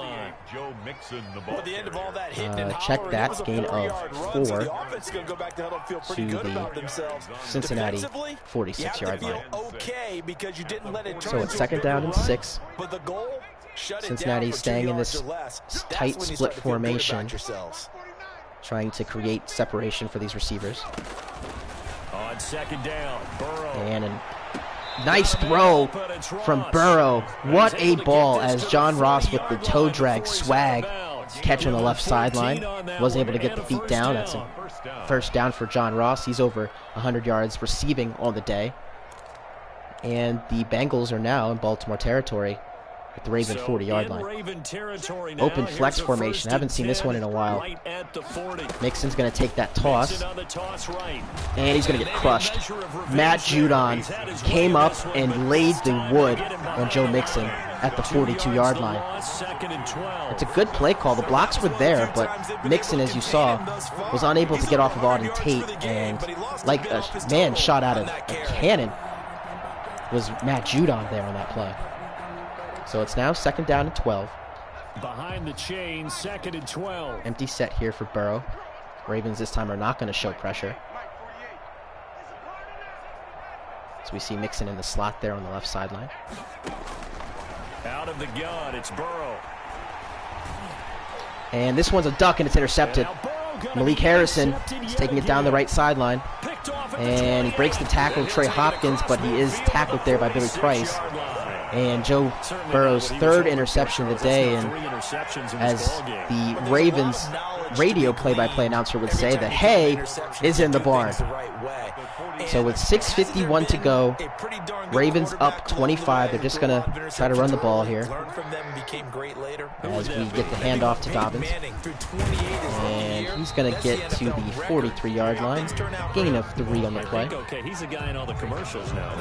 Check that, gain of 4 to the Cincinnati 46-yard line. So it's 2nd down and 6. Cincinnati staying in this tight split formation, trying to create separation for these receivers. On 2nd down, Burrow. And a nice throw from Burrow. What a ball, as John Ross with the toe drag swag catch on the left sideline was able to get the feet down. That's a 1st down for John Ross. He's over 100 yards receiving on the day. And the Bengals are now in Baltimore territory at the Raven 40-yard line. Open flex formation. I haven't seen this one in a while. Mixon's going to take that toss. And he's going to get crushed. Matt Judon came up and laid the wood on Joe Mixon at the 42-yard line. It's a good play call. The blocks were there, but Mixon, as you saw, was unable to get off of Auden Tate. And like a man shot out of a cannon was Matt Judon there on that play. So it's now 2nd down and 12. Behind the chain, 2nd and 12. Empty set here for Burrow. Ravens this time are not going to show pressure. So we see Mixon in the slot there on the left sideline. Out of the gun, it's Burrow. And this one's a duck, and it's intercepted. Malik Harrison is taking it down the right sideline. And he breaks the tackle of Trey Hopkins, but he is tackled there by Billy Price. And Joe Burrow's 3rd interception of the day, and as the Ravens radio play-by-play announcer would say, the hay is in the barn. So with 6:51 to go, Ravens up 25. They're just going to try to run the ball here as we get the handoff to Dobbins. And he's going to get to the 43-yard line. Gain of 3 on the play. He's a guy in all the commercials now.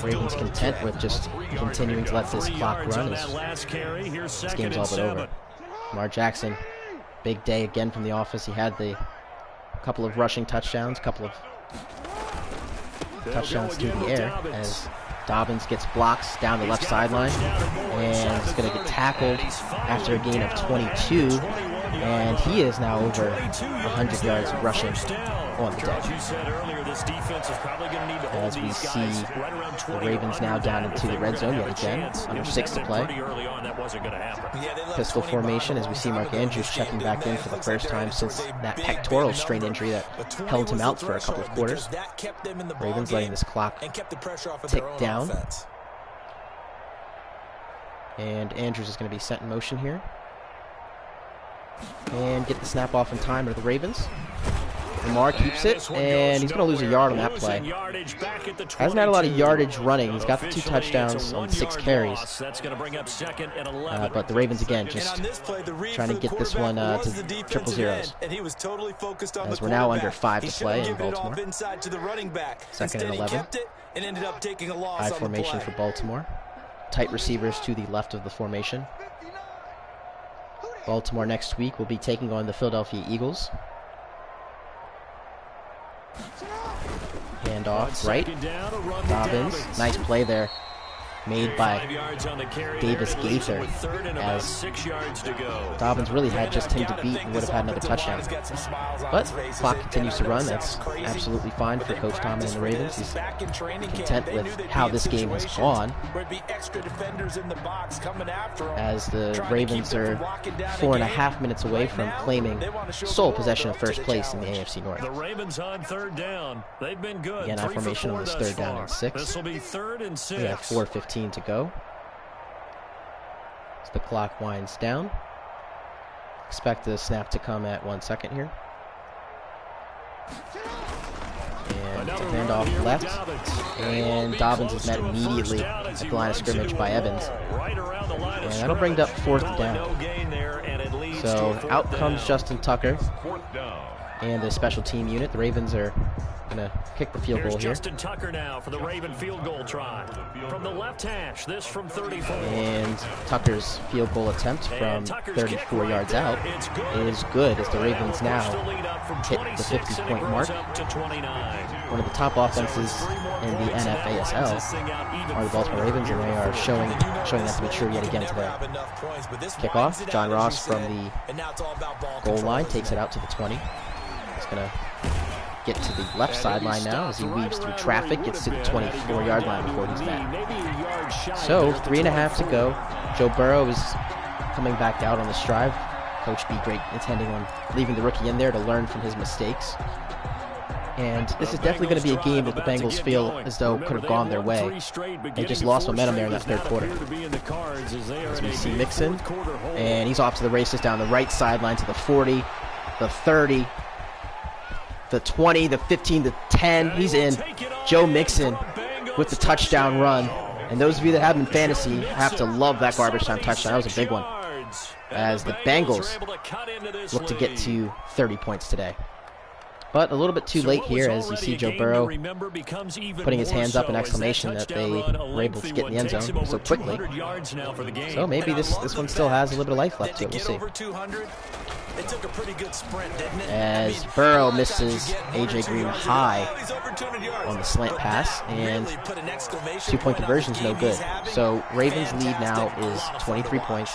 Ravens content with just continuing to let this clock run as this game's all but over. Lamar Jackson, big day again from the office. He had the couple of rushing touchdowns, couple of touchdowns through the air as Dobbins gets blocks down the left sideline and is going to get tackled after a gain of 22 And he is now over 100 yards rushing on the day. As we see the Ravens now down into the red zone yet again. Under 6 to play. Pistol formation as we see Mark Andrews checking back in for the first time since that pectoral strain injury that held him out for a couple of quarters. Ravens letting this clock tick down. And Andrews is going to be set in motion here. And get the snap off in time to the Ravens. Lamar keeps it, and he's going to lose a yard on that play. Hasn't had a lot of yardage running. He's got the 2 touchdowns on 6 carries. But the Ravens, again, just trying to get this one to triple zeros. As we're now under 5 to play in Baltimore. 2nd and 11. I formation for Baltimore. Tight receivers to the left of the formation. Baltimore next week will be taking on the Philadelphia Eagles. Handoff right. Dobbins. Nice play there. Made by Davis Gaither, as Dobbins really had just him to beat and would have had another touchdown. But clock continues to run. That's absolutely fine for Coach Tomlin and the Ravens. He's content with how this game has gone, as the Ravens are 4.5 minutes away from claiming sole possession of first place in the AFC North. The Ravens on 3rd down. They've been good. Again, I formation on this 3rd down and 6. This will be 3rd and 6. We have 4:15 to go. As the clock winds down. Expect the snap to come at 1 second here. And handoff left. And Dobbins is met immediately at the line of scrimmage by Evans. And that'll bring up 4th down. So out comes Justin Tucker and the special team unit. The Ravens are going to kick the field goal here. Justin Tucker now for the Raven field goal try. From the left hash, this from 34. And Tucker's field goal attempt from 34 yards out is good, as the Ravens now hit the 50-point mark. One of the top offenses in the NFASL are the Baltimore Ravens, and they are showing that to be true yet again today. Kickoff, John Ross from the goal line takes it out to the 20. He's going to get to the left sideline now as he weaves through traffic, gets to the 24-yard line before he's met. So 3.5 to go. Joe Burrow is coming back out on this drive. Coach B great intending on leaving the rookie in there to learn from his mistakes. And this is definitely going to be a game that the Bengals feel as though could have gone their way. They just lost momentum there in that 3rd quarter. As we see Mixon, and he's off to the races down the right sideline to the 40, the 30, the 20, the 15, the 10. He's in. Joe Mixon with the touchdown run. And those of you that have him in fantasy have to love that garbage time touchdown. That was a big one, as the Bengals look to get to 30 points today. But a little bit too late here, as you see Joe Burrow putting his hands up in exclamation that they were able to get in the end zone so quickly. So maybe this one still has a little bit of life left to it. We'll see. It took a pretty good sprint, didn't it? As Burrow misses A.J. Green high on the slant pass, and 2-point conversion is no good. So Ravens' lead now is 23 points.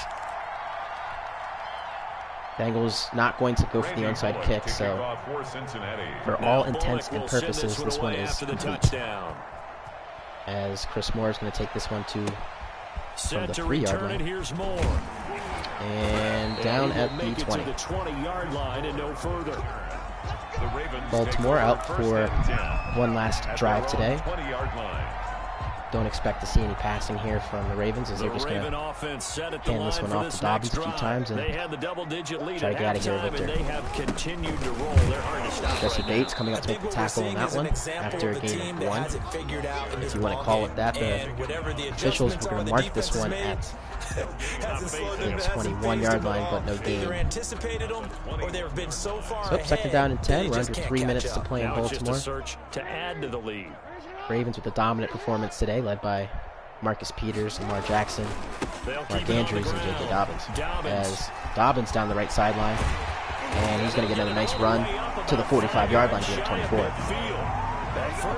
Bengals not going to go for the onside kick, so for all intents and purposes, this one is complete. As Chris Moore is going to take this one from the 3-yard line. And down at the 20. Baltimore out for one last drive today. Don't expect to see any passing here from the Ravens, as they're just going to hand this one off to Dobbins a few times and try to get out of here with victory. Jesse Bates coming up to make the tackle on that one after a gain of 1. If you want to call it that, the officials were going to mark this one at the 21-yard line, but no gain. So 2nd down and 10. We're under 3 minutes to play in Baltimore. Ravens with a dominant performance today, led by Marcus Peters, Lamar Jackson, Mark Andrews, and J.K. Dobbins. As Dobbins down the right sideline, and he's going to get another nice run to the 45-yard line, getting 24.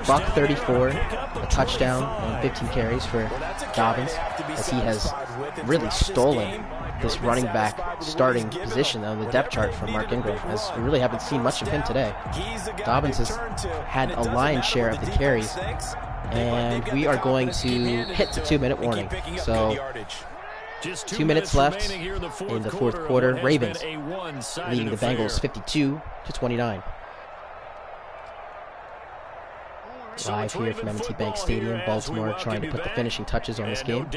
$134, a touchdown on 15 carries for Dobbins, as he has really stolen this running back starting position on the depth chart for Mark Ingram, as we really haven't seen much of him today. Dobbins has had a lion's share of the carries, and we are going to hit the 2-minute warning. So 2 minutes left in the fourth quarter. Ravens leading the Bengals 52-29. Live here from M&T Bank Stadium, Baltimore trying to put the finishing touches on this game.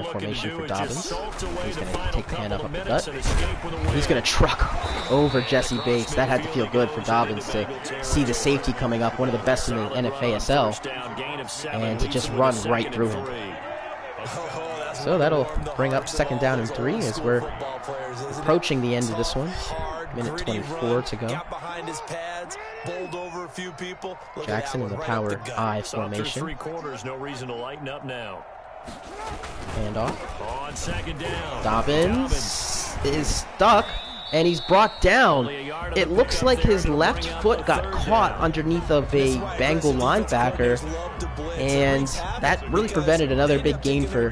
Formation for Dobbins. He's going to take the hand up the gut. He's going to truck over Jesse Bates. That had to feel good for Dobbins to see the safety coming up, one of the best in the NFASL, and to just run right through him. So that'll bring up 2nd down and 3 as we're approaching the end of this one. Minute 24 to go. Jackson in the power I formation. Handoff. Dobbins is stuck, and he's brought down. It looks like his left foot got caught underneath of a Bengal linebacker, and that really prevented another big gain for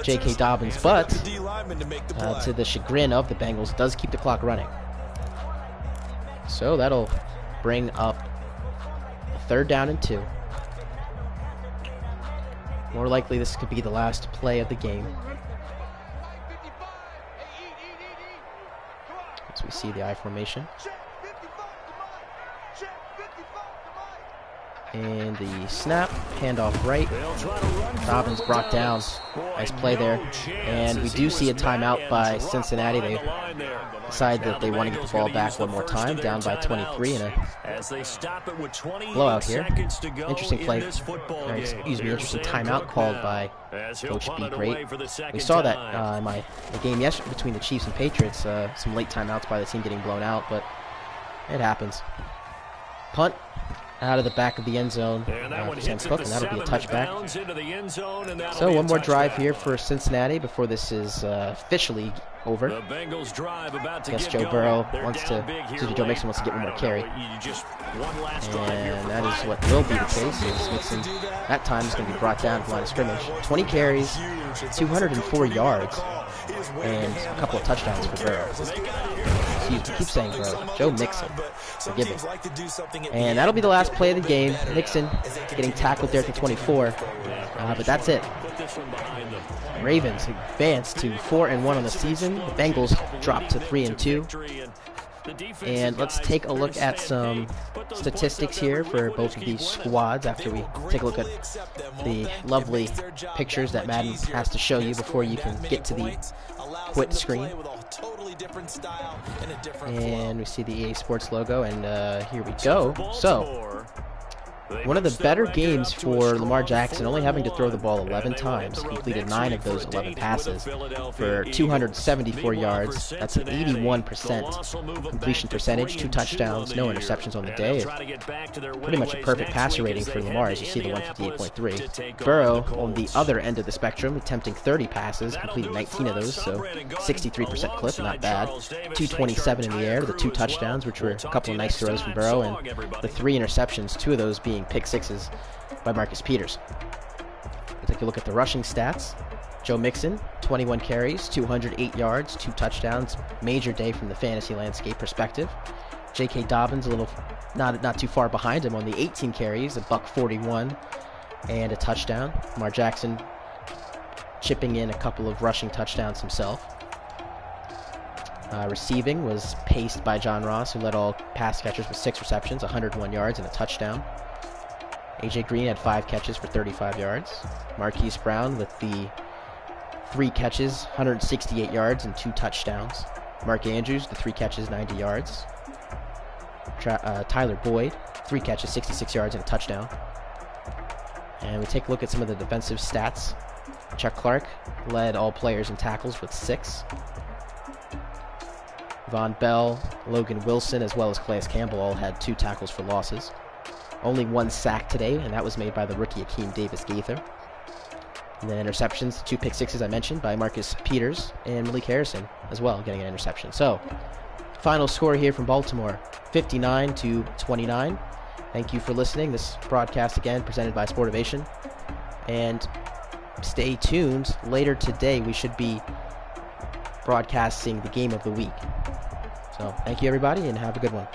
J.K. Dobbins. But to the chagrin of the Bengals, it does keep the clock running. So that'll bring up 3rd down and 2. More likely this could be the last play of the game. As we see the I formation. And the snap, handoff right. Dobbins brought down. Nice play there. And we do see a timeout by Cincinnati. They decide that they want to get the ball back one more time, down by 23 in a blowout here. Interesting play. Interesting timeout called by Coach B. Great. We saw that in the game yesterday between the Chiefs and Patriots. Some late timeouts by the team getting blown out, but it happens. Punt out of the back of the end zone for Sam Cook, and that'll be a touchback. So one more drive here for Cincinnati before this is officially over. I guess Joe Mixon wants to get one more carry. And that is what will be the case. Is Mixon that time is going to be brought down to the line of scrimmage. 20 carries, 204 yards, and a couple of touchdowns for Burrow. Keep saying Burrow. Joe Mixon. Forgive me. And that'll be the last play of the game. Mixon getting tackled there at the 24. But that's it. Ravens advance to 4-1 on the season. The Bengals drop to 3-2. And let's take a look at some statistics here for both of these squads after we take a look at the lovely pictures that Madden has to show you before you can get to the quit screen. And we see the EA Sports logo, and here we go. So, one of the better games for Lamar Jackson, only having to throw the ball 11 times. He completed 9 of those 11 passes for 274 yards. That's an 81% completion percentage, 2 touchdowns, no interceptions on the day. Pretty much a perfect passer rating for Lamar, as you see the 158.3. Burrow, on the other end of the spectrum, attempting 30 passes, completed 19 of those, so 63% clip, not bad. 227 in the air, the 2 touchdowns, which were a couple of nice throws from Burrow, and the 3 interceptions, 2 of those being pick sixes by Marcus Peters. We'll take a look at the rushing stats. Joe Mixon, 21 carries, 208 yards, 2 touchdowns. Major day from the fantasy landscape perspective. J.K. Dobbins a little not too far behind him on the 18 carries, $141 and a touchdown. Lamar Jackson chipping in a couple of rushing touchdowns himself. Receiving was paced by John Ross, who led all pass catchers with 6 receptions, 101 yards and a touchdown. A.J. Green had 5 catches for 35 yards. Marquise Brown with the 3 catches, 168 yards and 2 touchdowns. Mark Andrews, the 3 catches, 90 yards. Tyler Boyd, 3 catches, 66 yards and a touchdown. And we take a look at some of the defensive stats. Chuck Clark led all players in tackles with 6. Von Bell, Logan Wilson, as well as Calais Campbell all had 2 tackles for losses. Only 1 sack today, and that was made by the rookie Akeem Davis-Gaither. And then interceptions, 2 pick sixes I mentioned by Marcus Peters and Malik Harrison as well, getting an interception. So, final score here from Baltimore, 59-29. Thank you for listening. This broadcast, again, presented by Sportivation. And stay tuned. Later today, we should be broadcasting the game of the week. So thank you, everybody, and have a good one.